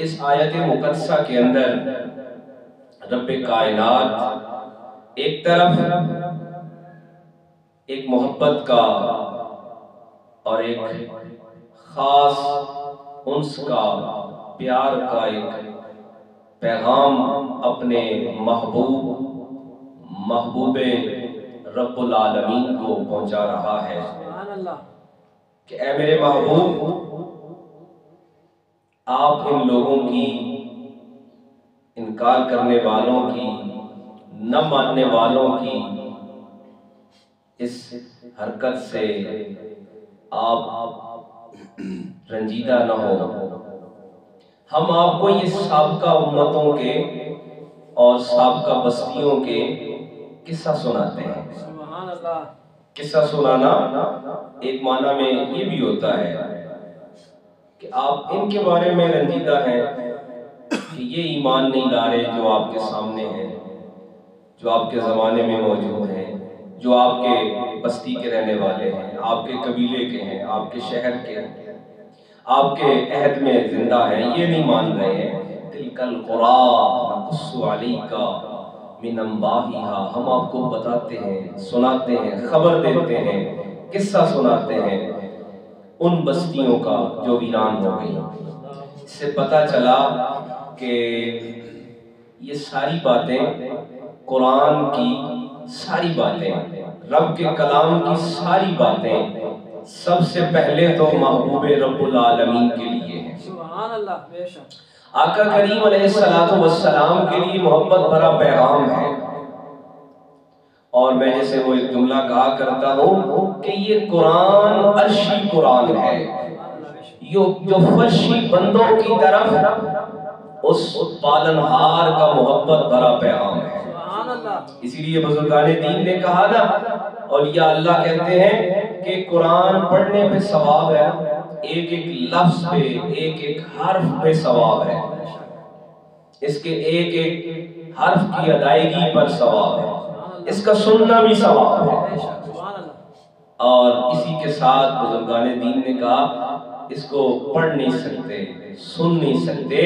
اس آیت مقدسہ کے اندر رب کائنات ایک طرف ایک محبت کا اور ایک خاص انس کا پیار کا ایک پیغام اپنے محبوب رب العالمین کو پہنچا رہا ہے کہ اے میرے محبوب، آپ ان لوگوں کی، انکار کرنے والوں کی، نہ ماننے والوں کی اس حرکت سے آپ رنجیدہ نہ ہو۔ ہم آپ کو یہ سابقہ امتوں کے اور سابقہ بستیوں کے قصہ سناتے ہیں۔ قصہ سنانا ایک معنی میں یہ بھی ہوتا ہے کہ آپ ان کے بارے میں رنجیدہ ہیں کہ یہ ایمان نہیں لا رہے جو آپ کے سامنے ہیں، جو آپ کے زمانے میں موجود ہیں، جو آپ کے بستی کے رہنے والے ہیں، آپ کے قبیلے کے ہیں، آپ کے شہر کے ہیں، آپ کے عہد میں زندہ ہیں، یہ نہیں مان رہے ہیں۔ تلک القری نقص علیک من انبائها، ہم آپ کو بتاتے ہیں، سناتے ہیں، خبر دیتے ہیں، قصہ سناتے ہیں ان بستیوں کا جو ویران ہو گئی۔ اس سے پتہ چلا کہ یہ ساری باتیں قرآن کی ساری باتیں، رب کے کلام کی ساری باتیں سب سے پہلے تو محبوب رب العالمین کے لیے ہیں۔ سبحان اللہ، بے شک آقا کریم علیہ السلام کے لیے محبت بھرا پیغام ہے۔ اور میں جیسے وہ ایک جملہ کہا کرتا ہوں کہ یہ قرآن عرشی قرآن ہے، جو فرشی بندوں کی طرف اس پالنہار کا محبت بھرا پیغام ہے۔ اسی لیے بزرگان دین نے کہا نا، اور یا اللہ کہتے ہیں کہ قرآن پڑھنے پہ ثواب ہے، ایک ایک لفظ پہ، ایک ایک حرف پہ ثواب ہے، اس کے ایک ایک حرف کی ادائیگی پر ثواب ہے، اس کا سننا بھی ثواب ہے۔ اور اسی کے ساتھ بزرگان دین نے کہا اس کو پڑھ نہیں سکتے، سن نہیں سکتے،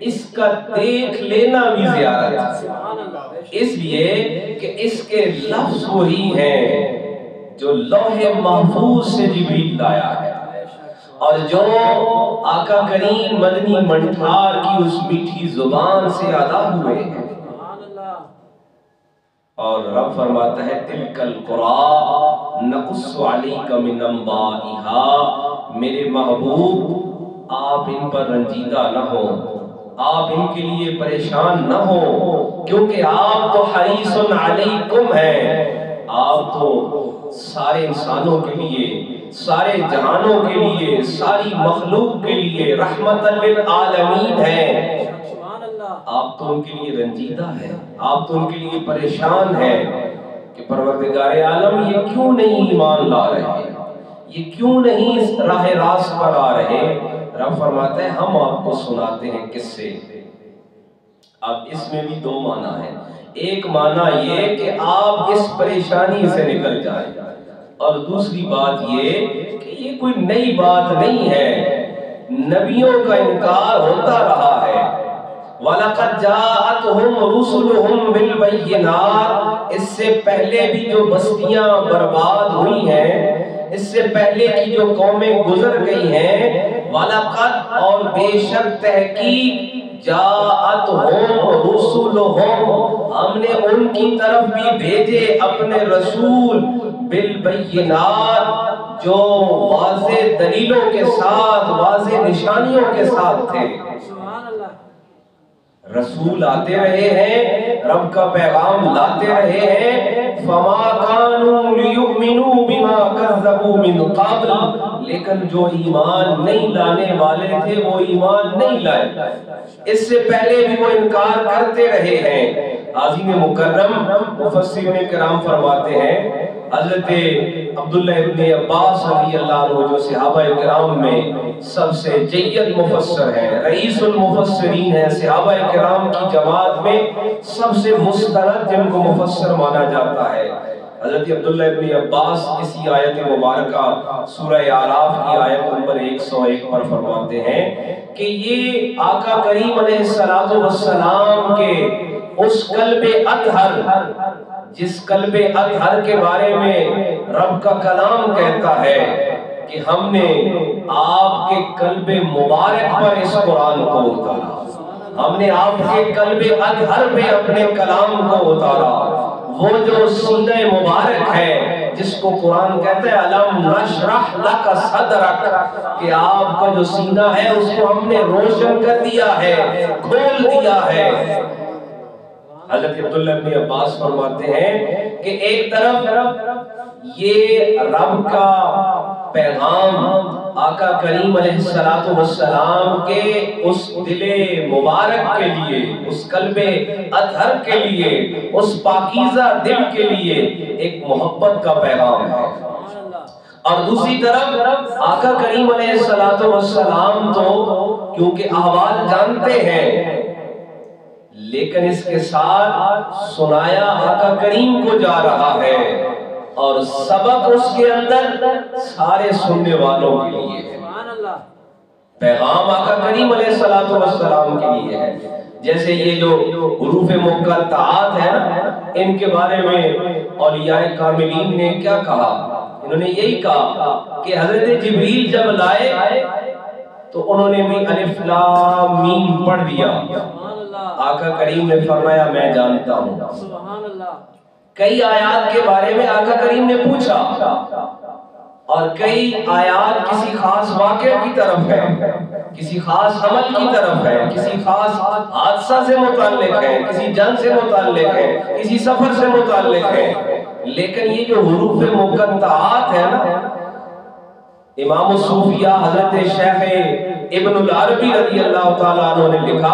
اس کا دیکھ لینا بھی زیارت ہے، اس لیے کہ اس کے لفظ وہی ہیں جو لوح محفوظ سے جبریل لایا ہے، اور جو آقا کریم مدنی منٹھار کی اس میٹھی زبان سے ادا ہوئے ہیں۔ اور رب فرماتا ہے تلک القری نقص علیک من انبائها، میرے محبوب آپ ان پر رنجیدہ نہ ہو، آپ ان کے لیے پریشان نہ ہو، کیونکہ آپ تو حریص علیکم ہیں، آپ تو سارے انسانوں کے لیے، سارے جہانوں کے لیے، ساری مخلوق کے لیے رحمت للعالمین ہیں۔ آپ تو ان کے لیے رنجیدہ ہیں، آپ تو ان کے لیے پریشان ہیں کہ پروردگار عالم یہ کیوں نہیں ایمان لا رہے، یہ کیوں نہیں اس راہ راست پر آ رہے۔ رب فرماتے ہیں ہم آپ کو سناتے ہیں قصے۔ اب اس میں بھی دو معنی ہیں، ایک معنی یہ کہ آپ اس پریشانی سے نکل جائیں، اور دوسری بات یہ کہ یہ کوئی نئی بات نہیں ہے، نبیوں کا انکار ہوتا رہا ہے۔ وَلَقَدْ جَاءَتْهُمْ رُسُلُهُمْ بِالْبَيِّنَاتِ، اس سے پہلے بھی جو بستیاں برباد ہوئی ہیں، اس سے پہلے کی جو قومیں گزر گئی ہیں، وَلَقَدْ اور بے شک تحقیق، جَاءَتْهُمْ رُسُلُهُمْ ہم نے ان کی طرف بھی بھیجے اپنے رسول، بالبینات جو واضح دلیلوں کے ساتھ، واضح نشانیوں کے ساتھ تھے۔ رسول آتے رہے ہیں، رب کا پیغام لاتے رہے ہیں، فما كانوا ليؤمنوا بما كذبوا من قبل، لیکن جو ایمان نہیں لانے والے تھے وہ ایمان نہیں لائے، اس سے پہلے بھی وہ انکار کرتے رہے ہیں۔ عظیم مکرم مفسرین کرام فرماتے ہیں، حضرت عبداللہ ابن عباس رضی اللہ عنہ جو صحابہ کرام میں سب سے جید مفسر ہیں، رئیس المفسرین ہیں، صحابہ کرام کی جماعت میں سب سے مستند جن کو مفسر مانا جاتا ہے، حضرت عبداللہ ابن عباس اسی آیت مبارکہ سورہ اعراف کی آیت نمبر 101 پر فرماتے ہیں کہ یہ آقا کریم علیہ السلام کے اس قلب اطہر، جس قلب اطہر کے بارے میں رب کا کلام کہتا ہے کہ ہم نے آپ کے قلب مبارک پر اس قرآن کو اتارا، ہم نے آپ کے قلب اطہر پہ اپنے کلام کو اتارا، وہ جو سینہ مبارک ہے جس کو قرآن کہتا ہے الم نشرح لک صدرک، کہ آپ کا جو سینہ ہے اس کو ہم نے روشن کر دیا ہے، کھول دیا ہے۔ حضرت عبداللہ ابن عباس فرماتے ہیں کہ ایک طرف یہ رب کا پیغام آقا کریم علیہ السلام کے اس دل مبارک کے لیے، اس قلب اطہر کے لیے، اس پاکیزہ دل کے لیے ایک محبت کا پیغام ہے، اور دوسری طرف آقا کریم علیہ السلام تو کیونکہ احوال جانتے ہیں، لیکن اس کے ساتھ سنایا آقا کریم کو جا رہا ہے، اور سبق اس کے اندر سارے سننے والوں کے لیے ہے، پیغام آقا کریم علیہ السلام کے لیے ہے۔ جیسے یہ جو حروف مقطعات ہیں نا، ان کے بارے میں اولیاء کاملین نے کیا کہا؟ انہوں نے یہی کہا کہ حضرت جبریل جب لائے تو انہوں نے بھی الف لام میم پڑھ دیا، آقا کریم نے فرمایا میں جانتا ہوں۔ کئی آیات کے بارے میں آقا کریم نے پوچھا، اور کئی آیات کسی خاص واقعے کی طرف ہے، کسی خاص عمل کی طرف ہے، کسی خاص حادثہ سے متعلق ہے، کسی جنگ سے متعلق ہے، کسی سفر سے متعلق ہے، لیکن یہ جو حروف مقطعات ہے نا، امام الصوفیہ حضرت شیخ ابن العربی رضی اللہ تعالیٰ عنہ نے لکھا،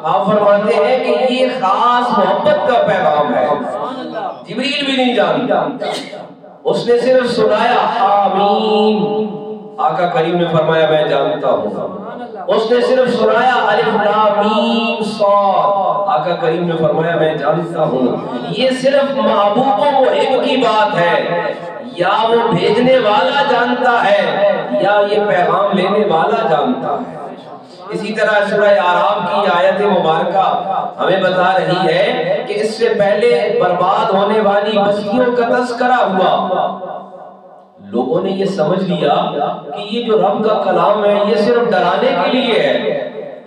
آپ فرماتے ہیں کہ یہ خاص محبت کا پیغام ہے، جبریل بھی نہیں جانتا، اس نے صرف سنایا حامیم، آقا کریم نے فرمایا میں جانتا ہوں، اس نے صرف سنایا الف لام میم صاد، آقا کریم نے فرمایا میں جانتا ہوں۔ یہ صرف محبوب و محب کی بات ہے، یا وہ بھیجنے والا جانتا ہے یا یہ پیغام لینے والا جانتا ہے۔ اسی طرح سورہ اعراف کی آیت مبارکہ ہمیں بتا رہی ہے کہ اس سے پہلے برباد ہونے والی بستیوں کا تذکرہ ہوا، لوگوں نے یہ سمجھ لیا کہ یہ جو رب کا کلام ہے یہ صرف ڈرانے کے لیے ہے،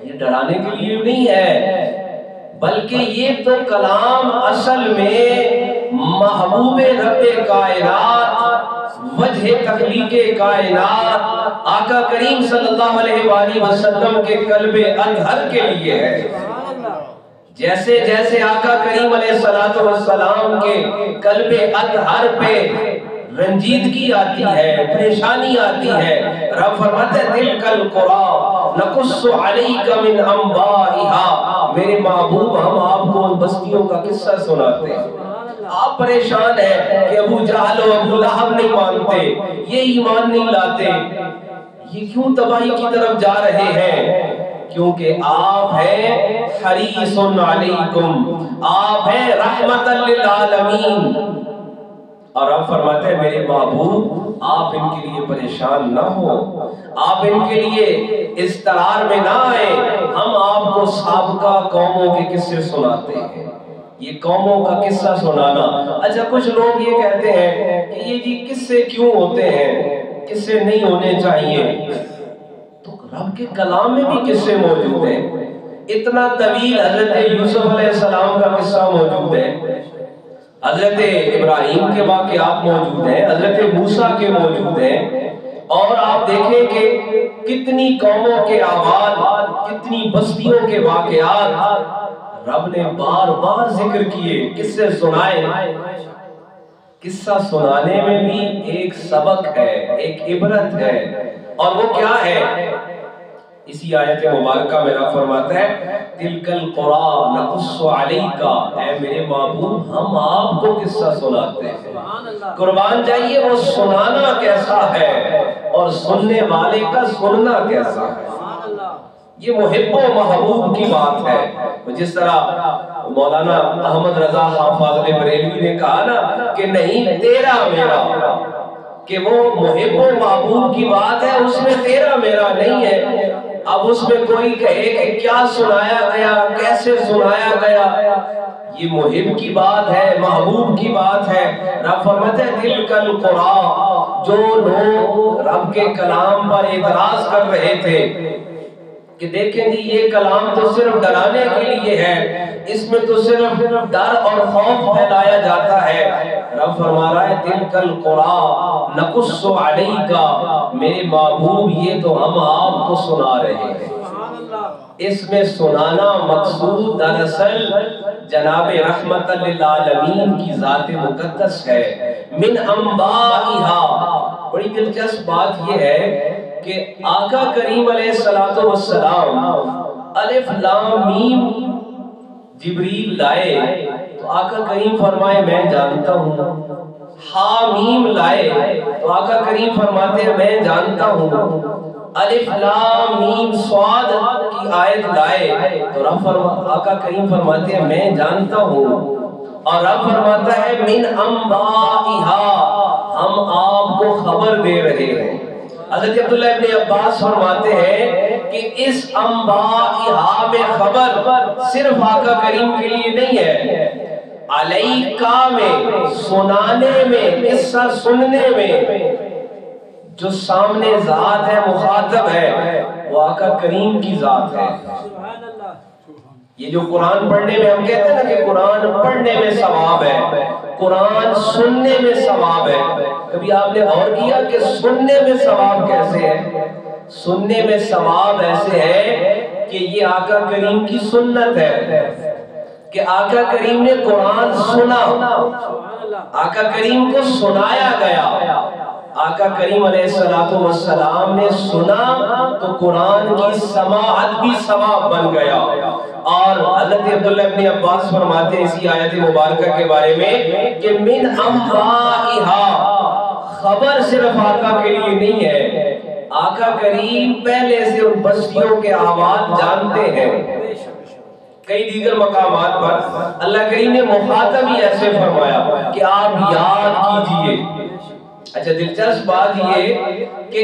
یہ ڈرانے کے لیے نہیں ہے، بلکہ یہ تو کلام اصل میں محبوب رب کائنات، وجہ تخلیق کائنات، آقا کریم صلی اللہ علیہ وآلہ وسلم کے قلب اطہر کے لیے ہے۔ جیسے جیسے آقا کریم علیہ السلام کے قلب اطہر پہ رنجیدگی آتی ہے، پریشانی آتی ہے، رب فرماتے ہیں تِلْكَ الْقُرَىٰ نَقُصُّ عَلَيْكَ مِنْ أَنْبَائِهَا، میرے محبوب ہم آپ کو ان بستیوں کا قصہ سناتے ہیں۔ آپ پریشان ہیں کہ ابو جہل و ابو لہب نہیں مانتے، یہ ایمان نہیں لاتے، یہ کیوں تباہی کی طرف جا رہے ہیں؟ کیونکہ آپ ہیں حریص علیکم، آپ ہیں رحمت للعالمین، اور آپ فرماتے ہیں میرے محبوب آپ ان کے لیے پریشان نہ ہو، آپ ان کے لیے اضطرار میں نہ آئیں، ہم آپ کو سابقہ قوموں کے قصے سناتے ہیں۔ یہ قوموں کا قصہ سنانا، اچھا کچھ لوگ یہ کہتے ہیں کہ یہ جی قصے کیوں ہوتے ہیں، قصے نہیں ہونے چاہیے، تو رب کے کلام میں بھی قصے موجود ہیں، اتنا طویل حضرت یوسف علیہ السلام کا قصہ موجود ہے، حضرت ابراہیم کے واقعات موجود ہیں، حضرت موسیٰ کے موجود ہیں، اور آپ دیکھیں کہ کتنی قوموں کے احوال، کتنی بستیوں کے واقعات رب نے بار بار ذکر کیے، قصے سنائے۔ قصہ سنانے میں بھی ایک سبق ہے، ایک عبرت ہے، اور وہ کیا ہے؟ اسی آیت مبارکہ میں رب فرماتا ہے تِلْكَ الْقُرَىٰ نَقُصُّ عَلَيْكَ، اے میرے محبوب ہم آپ کو قصہ سناتے ہیں۔ قربان جائیے وہ سنانا کیسا ہے اور سننے والے کا سننا کیسا ہے۔ یہ محب و محبوب کی بات ہے۔ جس طرح مولانا احمد رضا خان فاضل بریلوی نے کہا نا کہ نہیں تیرا میرا، کہ وہ محب و محبوب کی بات ہے، اس میں تیرا میرا نہیں ہے۔ اب اس میں کوئی کہے کہ کیا سنایا گیا، کیسے سنایا گیا، یہ محب کی بات ہے، محبوب کی بات ہے۔ رب فرماتے ہیں تلک القرآن، جو لوگ رب کے کلام پر اعتراض کر رہے تھے کہ دیکھیں جی یہ کلام تو صرف ڈرانے کے لیے ہے، اس میں تو صرف ڈر اور خوف پھیلایا جاتا ہے، رب فرما رہا ہے تلک القرآن نقص علیک، میرے محبوب یہ تو ہم آپ کو سنا رہے ہیں۔ اس میں سنانا مقصود دراصل جناب رحمت للعالمین کی ذات مقدس ہے۔ من انبائہا، بڑی دلچسپ بات یہ ہے کہ آقا کریم علیہ السلام الف لام میم جبریل لائے تو آقا کریم فرمائے میں جانتا ہوں، حامیم لائے تو آقا کریم فرماتے ہیں میں جانتا ہوں، الف لام میم صاد کی آیت لائے تو آقا کریم فرماتے ہیں میں جانتا ہوں، اور رب فرماتا ہے من انبائہا، ہم آپ کو خبر دے رہے ہیں۔ حضرت عبداللہ ابن عباس فرماتے ہیں کہ اس انبائہا میں خبر صرف آقا کریم کے لیے نہیں ہے، علیکہ میں سنانے میں، قصہ سننے میں جو سامنے ذات ہے، مخاطب ہے، وہ آقا کریم کی ذات ہے۔ یہ جو قرآن پڑھنے میں ہم کہتے ہیں نا کہ قرآن پڑھنے میں ثواب ہے، قرآن سننے میں ثواب ہے، کبھی آپ نے غور کیا کہ سننے میں ثواب کیسے ہے؟ سننے میں ثواب ایسے ہے کہ یہ آقا کریم کی سنت ہے کہ آقا کریم نے قرآن سنا، آقا کریم کو سنایا گیا، آقا کریم علیہ السلام نے سنا تو قرآن کی سماعت بھی ثواب بن گیا۔ اور حضرت عبداللہ ابن عباس فرماتے ہیں اسی آیت مبارکہ کے بارے میں کہ من انبائہا، خبر صرف آقا کے لیے نہیں ہے، آقا کریم پہلے سے ان بستیوں کے آواز جانتے ہیں۔ کئی دیگر مقامات پر اللہ کریم نے مخاطب ہی ایسے فرمایا کہ آپ یاد کیجئے۔ اچھا دلچسپ بات یہ کہ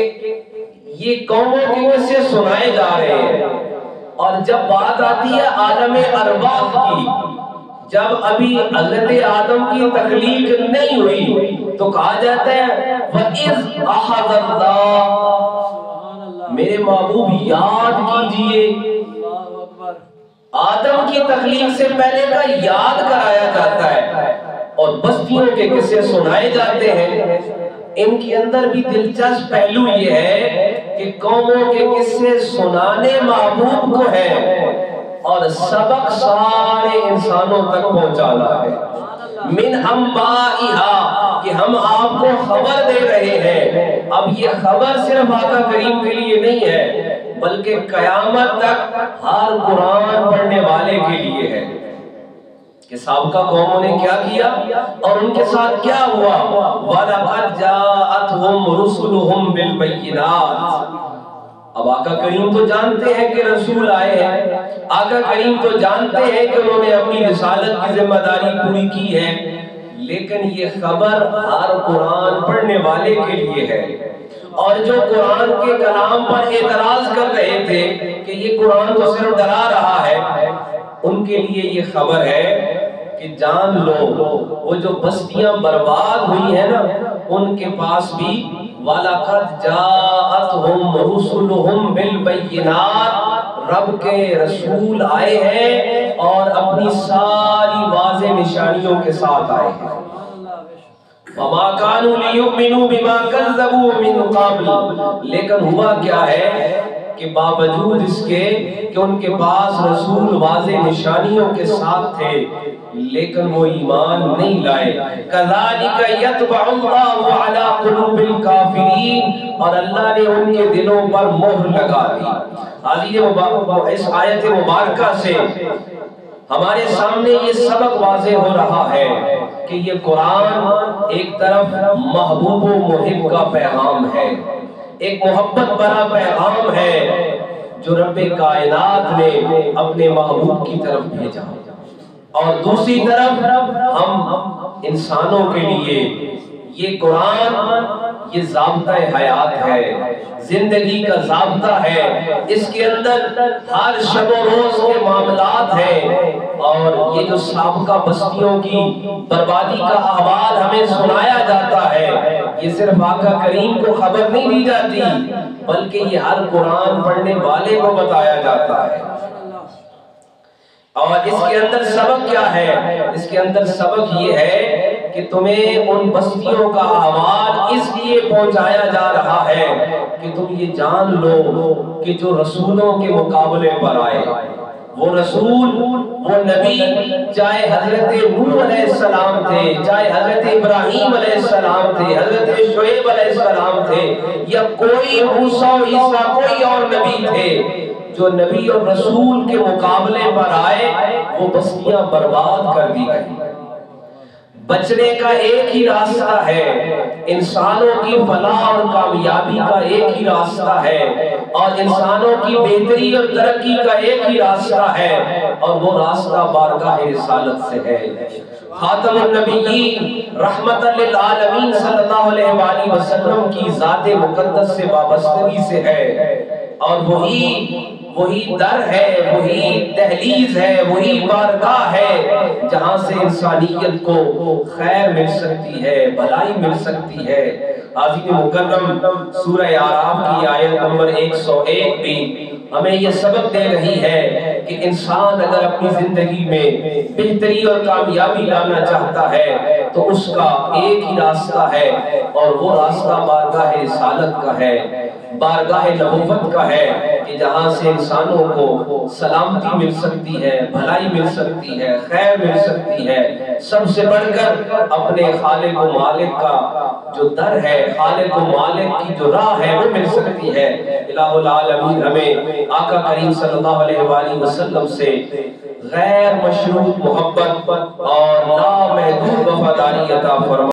یہ قوموں کے قصے سنائے جا رہے ہیں، اور جب بات آتی ہے عالم ارواح کی، جب ابھی حضرت آدم کی تخلیق نہیں ہوئی تو کہا جاتا ہے وَإِذْ أَخَذَ اللَّهُ، میرے محبوب یاد کیجئے، آدم کی تخلیق سے پہلے کا یاد کرایا جاتا ہے اور بستیوں کے قصے سنائے جاتے ہیں۔ ان کے اندر بھی دلچسپ پہلو یہ ہے کہ قوموں کے قصے سنانے محبوب کو ہے اور سبق سارے انسانوں تک پہنچانا ہے۔ من انبائہا، کہ ہم آپ کو خبر دے رہے ہیں۔ اب یہ خبر صرف آقا کریم کے لیے نہیں ہے بلکہ قیامت تک ہر قرآن پڑھنے والے کے لیے ہے کہ سابقہ قوموں نے کیا کیا اور ان کے ساتھ کیا ہوا۔ وَلَقَدْ جَاءَتْهُمْ رُسُلُهُمْ بِالْبَيِّنَاتِ، اب آقا کریم تو جانتے ہیں کہ رسول آئے ہیں، آقا کریم تو جانتے ہیں کہ انہوں نے اپنی رسالت کی ذمہ داری پوری کی ہے، لیکن یہ خبر ہر قرآن پڑھنے والے کے لیے ہے۔ اور جو قرآن کے کلام پر اعتراض کر رہے تھے کہ یہ قرآن تو صرف ڈرا رہا ہے، ان کے لیے یہ خبر ہے کہ جان لو وہ جو بستیاں برباد ہوئی ہیں نا، ان کے پاس بھی وَلَقَدْ جَاءَتْهُمْ رُسُلُهُمْ بِالْبَيِّنَاتِ، رب کے رسول آئے ہیں اور اپنی ساری واضح نشانیوں کے ساتھ آئے ہیں۔ وَمَا كَانُوا لِيُؤْمِنُوا بِمَا كَذَّبُوا مِن قَبْلِ، لیکن ہوا کیا ہے کہ باوجود اس کے کہ ان کے پاس رسول واضح نشانیوں کے ساتھ تھے لیکن وہ ایمان نہیں لائے۔ كَذَلِكَ يَطْبَعُ اللَّهُ عَلَى قُلُوبِ الْكَافِرِينَ، اور اللہ نے ان کے دلوں پر مہر لگا دی۔ اس آیت مبارکہ سے ہمارے سامنے یہ سبق واضح ہو رہا ہے کہ یہ قرآن ایک طرف محبوب و محب کا پیغام ہے، ایک محبت بھرا پیغام ہے جو رب کائنات نے اپنے محبوب کی طرف بھیجا، اور دوسری طرف ہم انسانوں کے لیے یہ قرآن یہ ضابطہ حیات ہے، زندگی کا ضابطہ ہے، اس کے اندر ہر شب و روز کے معاملات ہیں، اور یہ جو سابقہ بستیوں کی بربادی کا احوال ہمیں سنایا جاتا ہے، یہ صرف آقا کریم کو خبر نہیں دی جاتی بلکہ یہ ہر قرآن پڑھنے والے کو بتایا جاتا ہے۔ اور اس کے اندر سبق کیا ہے؟ اس کے اندر سبق یہ ہے کہ تمہیں ان بستیوں کا احوال اس لیے پہنچایا جا رہا ہے کہ تم یہ جان لو کہ جو رسولوں کے مقابلے پر آئے، وہ رسول، وہ نبی، چاہے حضرت نوح علیہ السلام تھے، چاہے حضرت ابراہیم علیہ السلام تھے، حضرت شعیب علیہ السلام تھے، یا کوئی موسیٰ و عیسیٰ کوئی اور نبی تھے، جو نبی اور رسول کے مقابلے پر آئے وہ بستیاں برباد کر دی گئی۔ بچنے کا ایک ہی راستہ ہے، انسانوں کی فلاح اور کامیابی کا ایک ہی راستہ ہے، اور انسانوں کی بہتری اور ترقی کا ایک ہی راستہ ہے، اور وہ راستہ بارگاہ رسالت سے ہے۔ خاتم النبیین رحمت للعالمین صلی اللہ علیہ وآلہ وسلم کی ذات مقدس سے وابستگی سے ہے، اور وہی در ہے، وہی دہلیز ہے، وہی بارگاہ ہے جہاں سے انسانیت کو خیر مل سکتی ہے، بھلائی مل سکتی ہے۔ عزیز مکرم، سورہ اعراف کی آیت نمبر 101 بھی ہمیں یہ سبق دے رہی ہے کہ انسان اگر اپنی زندگی میں بہتری اور کامیابی لانا چاہتا ہے تو اس کا ایک ہی راستہ ہے، اور وہ راستہ بارگاہ رسالت کا ہے، بارگاہ نبوت کا ہے، کہ جہاں سے انسانوں کو سلامتی مل سکتی ہے، بھلائی مل سکتی ہے، خیر مل سکتی ہے، سب سے بڑھ کر اپنے خالق و مالک کا جو در ہے، خالق و مالک کی جو راہ ہے وہ مل سکتی ہے۔ الہ العالمین ہمیں آقا کریم صلی اللہ علیہ وآلہ وسلم سے غیر مشروط محبت اور لامحدود وفاداری عطا فرمائے۔